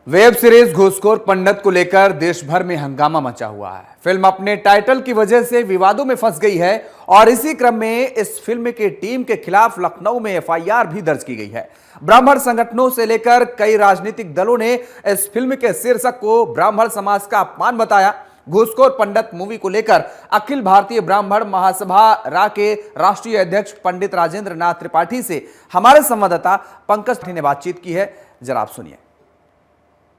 Web series घूसखोर पंडित को लेकर देश भर में हंगामा मचा हुआ है। फिल्म अपने टाइटल की वजह से विवादों में फंस गई है और इसी क्रम में इस फिल्म के टीम के खिलाफ लखनऊ में एफआईआर भी दर्ज की गई है। ब्राह्मण संगठनों से लेकर कई राजनीतिक दलों ने इस फिल्म के शीर्षक को ब्राह्मण समाज का अपमान बताया। घूसखोर पंडित मूवी को लेकर अखिल भारतीय ब्राह्मण महासभा रा के राष्ट्रीय अध्यक्ष पंडित राजेंद्र नाथ त्रिपाठी से हमारे संवाददाता पंकज ने बातचीत की है, जरा आप सुनिए।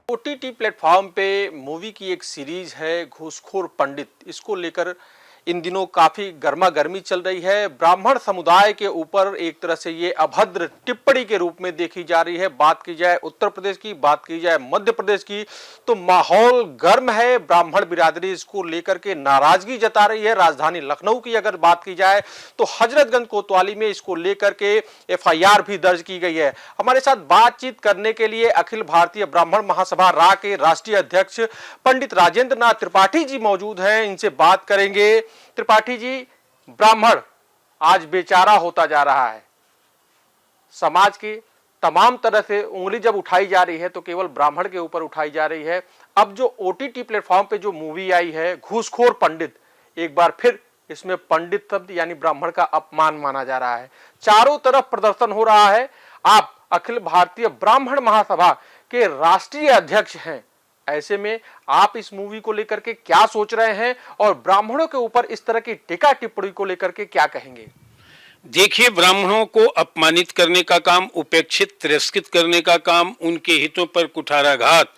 ओटीटी प्लेटफॉर्म पे मूवी की एक सीरीज है घूसखोर पंडित, इसको लेकर इन दिनों काफी गर्मा गर्मी चल रही है। ब्राह्मण समुदाय के ऊपर एक तरह से ये अभद्र टिप्पणी के रूप में देखी जा रही है। बात की जाए उत्तर प्रदेश की, बात की जाए मध्य प्रदेश की, तो माहौल गर्म है। ब्राह्मण बिरादरी इसको लेकर के नाराजगी जता रही है। राजधानी लखनऊ की अगर बात की जाए तो हजरतगंज कोतवाली में इसको लेकर के एफआईआर भी दर्ज की गई है। हमारे साथ बातचीत करने के लिए अखिल भारतीय ब्राह्मण महासभा रा के राष्ट्रीय अध्यक्ष पंडित राजेंद्र नाथ त्रिपाठी जी मौजूद हैं, इनसे बात करेंगे। त्रिपाठी जी, ब्राह्मण आज बेचारा होता जा रहा है। समाज की तमाम तरह से उंगली जब उठाई जा रही है तो केवल ब्राह्मण के ऊपर उठाई जा रही है। अब जो ओटीटी प्लेटफॉर्म पे जो मूवी आई है घूसखोर पंडित, एक बार फिर इसमें पंडित शब्द यानी ब्राह्मण का अपमान माना जा रहा है। चारों तरफ प्रदर्शन हो रहा है। आप अखिल भारतीय ब्राह्मण महासभा के राष्ट्रीय अध्यक्ष हैं, ऐसे में आप इस मूवी को लेकर के क्या सोच रहे हैं और ब्राह्मणों के ऊपर इस तरह की टीका टिप्पणी को लेकर के क्या कहेंगे? देखिए, ब्राह्मणों को अपमानित करने का काम, उपेक्षित तिरस्कृत करने का काम, उनके हितों पर कुठाराघात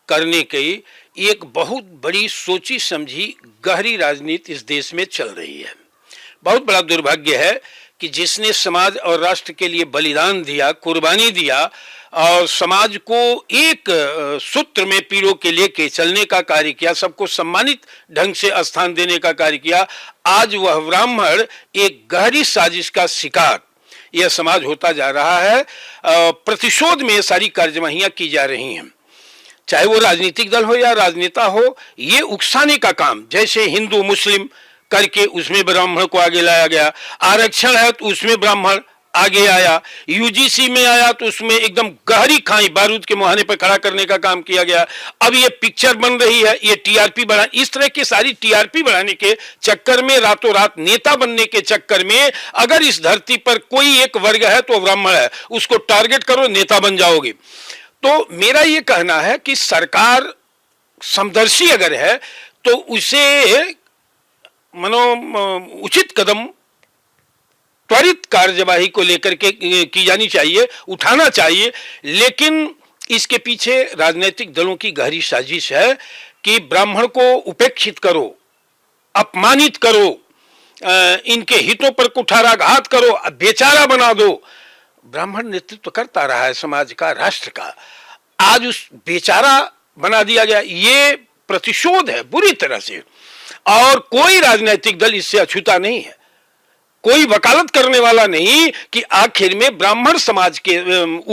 करने की एक बहुत बड़ी सोची समझी गहरी राजनीति इस देश में चल रही है। बहुत बड़ा दुर्भाग्य है कि जिसने समाज और राष्ट्र के लिए बलिदान दिया, कुर्बानी दिया और समाज को एक सूत्र में पीरो के लेके चलने का कार्य किया, सबको सम्मानित ढंग से स्थान देने का कार्य किया, आज वह ब्राह्मण एक गहरी साजिश का शिकार यह समाज होता जा रहा है। प्रतिशोध में सारी कार्यवाहियां की जा रही हैं, चाहे वो राजनीतिक दल हो या राजनेता हो। ये उकसाने का काम, जैसे हिंदू मुस्लिम करके उसमें ब्राह्मण को आगे लाया गया, आरक्षण है तो उसमें ब्राह्मण आगे आया, यूजीसी में आया तो उसमें एकदम गहरी खाई बारूद के मुहाने पर खड़ा करने का काम किया गया। अब ये पिक्चर बन रही है, ये टीआरपी बढ़ा, इस तरह की सारी टीआरपी बढ़ाने के चक्कर में, रातों रात नेता बनने के चक्कर में, अगर इस धरती पर कोई एक वर्ग है तो ब्राह्मण है, उसको टारगेट करो, नेता बन जाओगे। तो मेरा ये कहना है कि सरकार समदर्शी अगर है तो उसे उचित कदम त्वरित कार्यवाही को लेकर के की जानी चाहिए, उठाना चाहिए। लेकिन इसके पीछे राजनीतिक दलों की गहरी साजिश है कि ब्राह्मण को उपेक्षित करो, अपमानित करो, इनके हितों पर कुठाराघात करो, बेचारा बना दो। ब्राह्मण नेतृत्व करता रहा है समाज का, राष्ट्र का, आज उस बेचारा बना दिया गया। ये प्रतिशोध है बुरी तरह से, और कोई राजनीतिक दल इससे अछूता नहीं है, कोई वकालत करने वाला नहीं कि आखिर में ब्राह्मण समाज के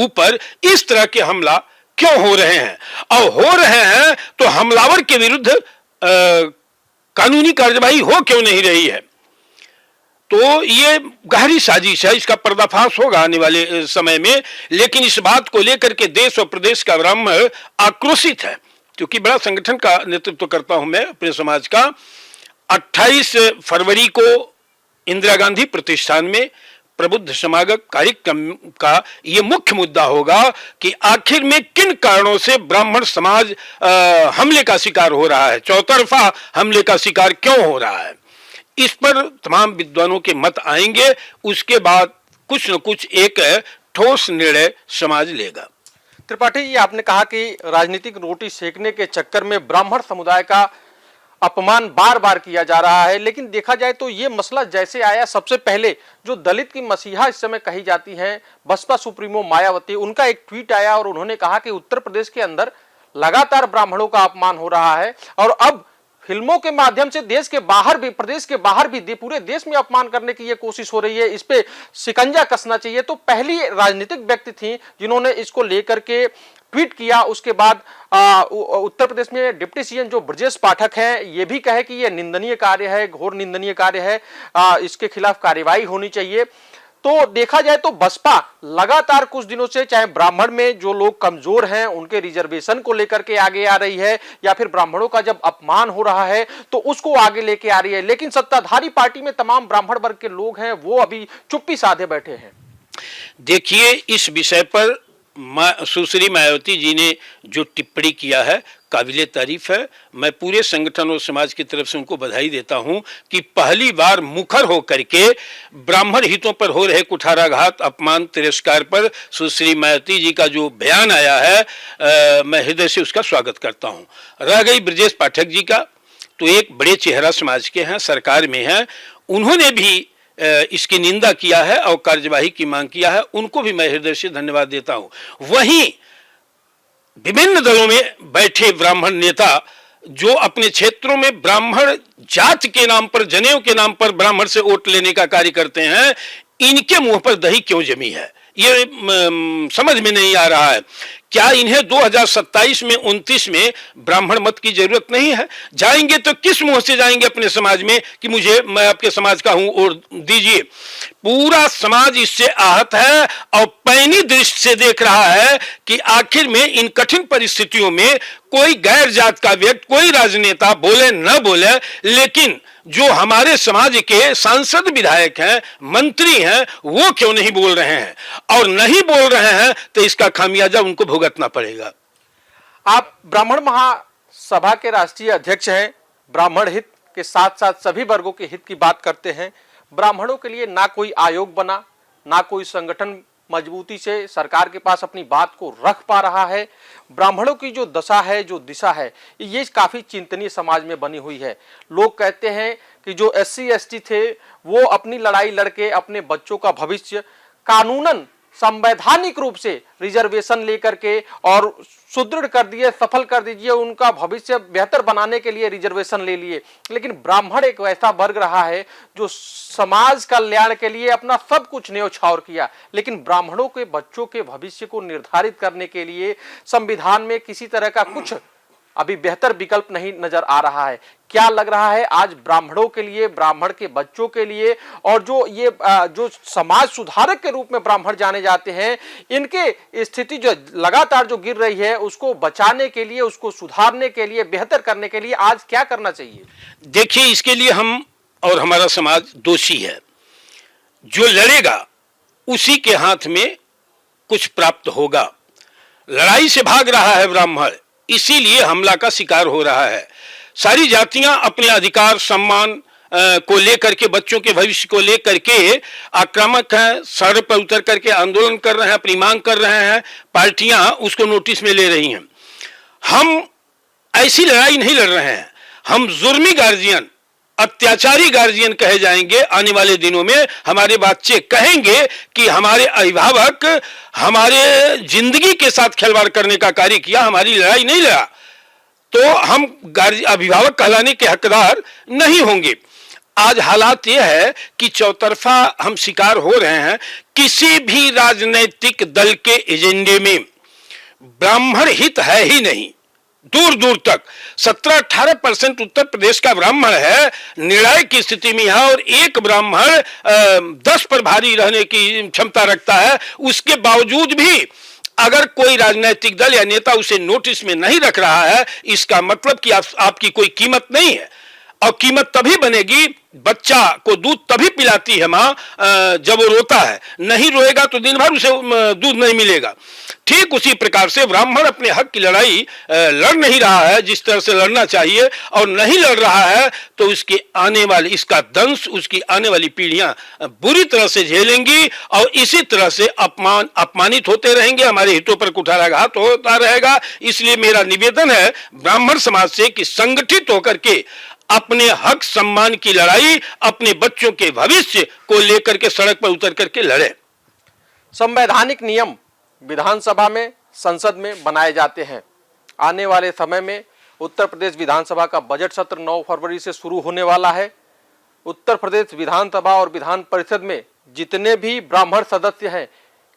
ऊपर इस तरह के हमला क्यों हो रहे हैं, और हो रहे हैं तो हमलावर के विरुद्ध कानूनी कार्यवाही हो क्यों नहीं रही है। तो ये गहरी साजिश है, इसका पर्दाफाश होगा आने वाले समय में। लेकिन इस बात को लेकर के देश और प्रदेश का ब्राह्मण आक्रोशित है, क्योंकि बड़ा संगठन का नेतृत्व करता हूं मैं अपने समाज का। 28 फरवरी को इंदिरा गांधी प्रतिष्ठान में प्रबुद्ध समागम कार्यक्रम का यह मुख्य मुद्दा होगा कि आखिर में किन कारणों से ब्राह्मण समाज हमले का शिकार हो रहा है, चौतरफा हमले का शिकार क्यों हो रहा है। इस पर तमाम विद्वानों के मत आएंगे, उसके बाद कुछ न कुछ एक ठोस निर्णय समाज लेगा। त्रिपाठी जी, आपने कहा कि राजनीतिक रोटी सेकने के चक्कर में ब्राह्मण समुदाय का अपमान बार बार किया जा रहा है, लेकिन देखा जाए तो ये मसला जैसे आया, सबसे पहले जो दलित की मसीहा इस समय कही जाती हैं बसपा सुप्रीमो मायावती, उनका एक ट्वीट आया और उन्होंने कहा कि उत्तर प्रदेश के अंदर लगातार ब्राह्मणों का अपमान हो रहा है और अब फिल्मों के माध्यम से देश के बाहर भी, प्रदेश के बाहर भी, पूरे देश में अपमान करने की ये कोशिश हो रही है, इस पे शिकंजा कसना चाहिए। तो पहली राजनीतिक व्यक्ति थी जिन्होंने इसको लेकर के ट्वीट किया। उसके बाद उत्तर प्रदेश में डिप्टी सीएम जो ब्रजेश पाठक हैं, ये भी कहे कि ये निंदनीय कार्य है, घोर निंदनीय कार्य है, इसके खिलाफ कार्यवाही होनी चाहिए। तो देखा जाए तो बसपा लगातार कुछ दिनों से चाहे ब्राह्मण में जो लोग कमजोर हैं उनके रिजर्वेशन को लेकर के आगे आ रही है, या फिर ब्राह्मणों का जब अपमान हो रहा है तो उसको आगे लेके आ रही है, लेकिन सत्ताधारी पार्टी में तमाम ब्राह्मण वर्ग के लोग हैं वो अभी चुप्पी साधे बैठे हैं। देखिए, इस विषय पर सुश्री मायावती जी ने जो टिप्पणी किया है काबिले तारीफ है। मैं पूरे संगठन और समाज की तरफ से उनको बधाई देता हूं कि पहली बार मुखर होकर के ब्राह्मण हितों पर हो रहे कुठाराघात, अपमान, तिरस्कार पर सुश्री मायावती जी का जो बयान आया है, मैं हृदय से उसका स्वागत करता हूं। रह गई ब्रजेश पाठक जी का, तो एक बड़े चेहरा समाज के हैं, सरकार में हैं, उन्होंने भी इसकी निंदा किया है और कार्यवाही की मांग किया है, उनको भी मैं हृदय से धन्यवाद देता हूं। वहीं विभिन्न दलों में बैठे ब्राह्मण नेता जो अपने क्षेत्रों में ब्राह्मण जात के नाम पर, जनेऊ के नाम पर ब्राह्मण से वोट लेने का कार्य करते हैं, इनके मुंह पर दही क्यों जमी है, ये समझ में नहीं आ रहा है। क्या इन्हें 2027 में 29 में ब्राह्मण मत की जरूरत नहीं है? जाएंगे तो किस मुंह से जाएंगे अपने समाज में कि मैं आपके समाज का हूं और दीजिए? पूरा समाज इससे आहत है और पैनी दृष्टि से देख रहा है कि आखिर में इन कठिन परिस्थितियों में कोई गैर जात का व्यक्ति, कोई राजनेता बोले न बोले, लेकिन जो हमारे समाज के सांसद, विधायक हैं, मंत्री हैं, वो क्यों नहीं बोल रहे हैं? और नहीं बोल रहे हैं तो इसका खामियाजा उनको भुगतना पड़ेगा। आप ब्राह्मण महासभा के राष्ट्रीय अध्यक्ष हैं, ब्राह्मण हित के साथ साथ सभी वर्गों के हित की बात करते हैं। ब्राह्मणों के लिए ना कोई आयोग बना, ना कोई संगठन मजबूती से सरकार के पास अपनी बात को रख पा रहा है। ब्राह्मणों की जो दशा है, जो दिशा है, ये काफी चिंतनीय समाज में बनी हुई है। लोग कहते हैं कि जो SC ST थे वो अपनी लड़ाई लड़के अपने बच्चों का भविष्य कानूनन संवैधानिक रूप से रिजर्वेशन लेकर के और सुदृढ़ कर दिए, सफल कर दीजिए, उनका भविष्य बेहतर बनाने के लिए रिजर्वेशन ले लिए। लेकिन ब्राह्मण एक वैसा वर्ग रहा है जो समाज कल्याण के लिए अपना सब कुछ न्योछावर किया, लेकिन ब्राह्मणों के बच्चों के भविष्य को निर्धारित करने के लिए संविधान में किसी तरह का कुछ अभी बेहतर विकल्प नहीं नजर आ रहा है। क्या लग रहा है आज ब्राह्मणों के लिए, ब्राह्मण के बच्चों के लिए, और जो समाज सुधारक के रूप में ब्राह्मण जाने जाते हैं, इनके स्थिति जो लगातार जो गिर रही है उसको बचाने के लिए, उसको सुधारने के लिए, बेहतर करने के लिए आज क्या करना चाहिए? देखिए, इसके लिए हम और हमारा समाज दोषी है। जो लड़ेगा उसी के हाथ में कुछ प्राप्त होगा। लड़ाई से भाग रहा है ब्राह्मण, इसीलिए हमला का शिकार हो रहा है। सारी जातियां अपने अधिकार, सम्मान को लेकर के, बच्चों के भविष्य को लेकर के आक्रामक हैं, सड़क पर उतर करके आंदोलन कर रहे हैं, अपनी मांग कर रहे हैं, पार्टियां उसको नोटिस में ले रही हैं। हम ऐसी लड़ाई नहीं लड़ रहे हैं। हम जुर्मी गार्जियन, अत्याचारी गार्जियन कहे जाएंगे। आने वाले दिनों में हमारे बच्चे कहेंगे कि हमारे अभिभावक हमारे जिंदगी के साथ खिलवाड़ करने का कार्य किया, हमारी लड़ाई नहीं लड़ा, तो हम अभिभावक कहलाने के हकदार नहीं होंगे। आज हालात यह है कि चौतरफा हम शिकार हो रहे हैं। किसी भी राजनीतिक दल के एजेंडे में ब्राह्मण हित है ही नहीं। दूर दूर तक 17-18% उत्तर प्रदेश का ब्राह्मण है, निर्णय की स्थिति में है, और एक ब्राह्मण 10 पर भारी रहने की क्षमता रखता है। उसके बावजूद भी अगर कोई राजनीतिक दल या नेता उसे नोटिस में नहीं रख रहा है, इसका मतलब कि आपकी कोई कीमत नहीं है। और कीमत तभी बनेगी, बच्चा को दूध तभी पिलाती है माँ जब वो रोता है। नहीं रोएगा तो दिन भर उसे दूध नहीं मिलेगा। ठीक उसी प्रकार से ब्राह्मण अपने हक की लड़ाई लड़ नहीं रहा है जिस तरह से लड़ना चाहिए, और नहीं लड़ रहा है तो उसकी आने वाली, इसका दंश उसकी आने वाली पीढ़ियां बुरी तरह से झेलेंगी, और इसी तरह से अपमानित होते रहेंगे, हमारे हितों पर कुठाराघात होता रहेगा। इसलिए मेरा निवेदन है ब्राह्मण समाज से कि संगठित होकर के अपने हक सम्मान की लड़ाई, अपने बच्चों के भविष्य को लेकर के सड़क पर उतर करके लड़े। संवैधानिक नियम विधानसभा में, संसद में बनाए जाते हैं। आने वाले समय में उत्तर प्रदेश विधानसभा का बजट सत्र 9 फरवरी से शुरू होने वाला है। उत्तर प्रदेश विधानसभा और विधान परिषद में जितने भी ब्राह्मण सदस्य हैं,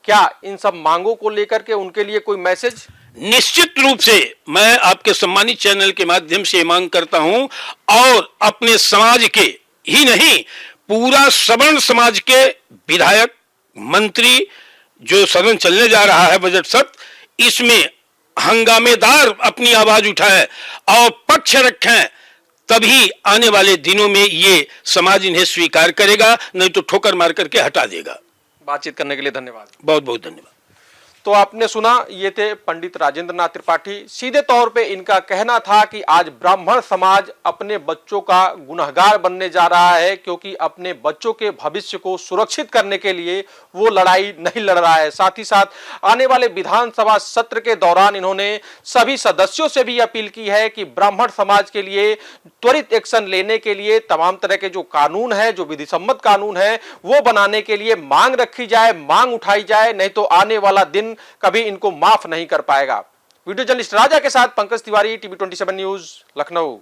क्या इन सब मांगों को लेकर के उनके लिए कोई मैसेज? निश्चित रूप से मैं आपके सम्मानित चैनल के माध्यम से मांग करता हूं, और अपने समाज के ही नहीं, पूरा सवर्ण समाज के विधायक, मंत्री जो सदन चलने जा रहा है बजट सत्र, इसमें हंगामेदार अपनी आवाज उठाएं और पक्ष रखें, तभी आने वाले दिनों में ये समाज इन्हें स्वीकार करेगा, नहीं तो ठोकर मार करके हटा देगा। बातचीत करने के लिए धन्यवाद। बहुत बहुत धन्यवाद। तो आपने सुना, ये थे पंडित राजेंद्र नाथ त्रिपाठी। सीधे तौर पे इनका कहना था कि आज ब्राह्मण समाज अपने बच्चों का गुनहगार बनने जा रहा है, क्योंकि अपने बच्चों के भविष्य को सुरक्षित करने के लिए वो लड़ाई नहीं लड़ रहा है। साथ ही साथ आने वाले विधानसभा सत्र के दौरान इन्होंने सभी सदस्यों से भी अपील की है कि ब्राह्मण समाज के लिए त्वरित एक्शन लेने के लिए तमाम तरह के जो कानून है, जो विधिसम्मत कानून है, वो बनाने के लिए मांग रखी जाए, मांग उठाई जाए, नहीं तो आने वाला दिन कभी इनको माफ नहीं कर पाएगा। वीडियो जर्नलिस्ट राजा के साथ पंकज तिवारी, टीवी 27 न्यूज, लखनऊ।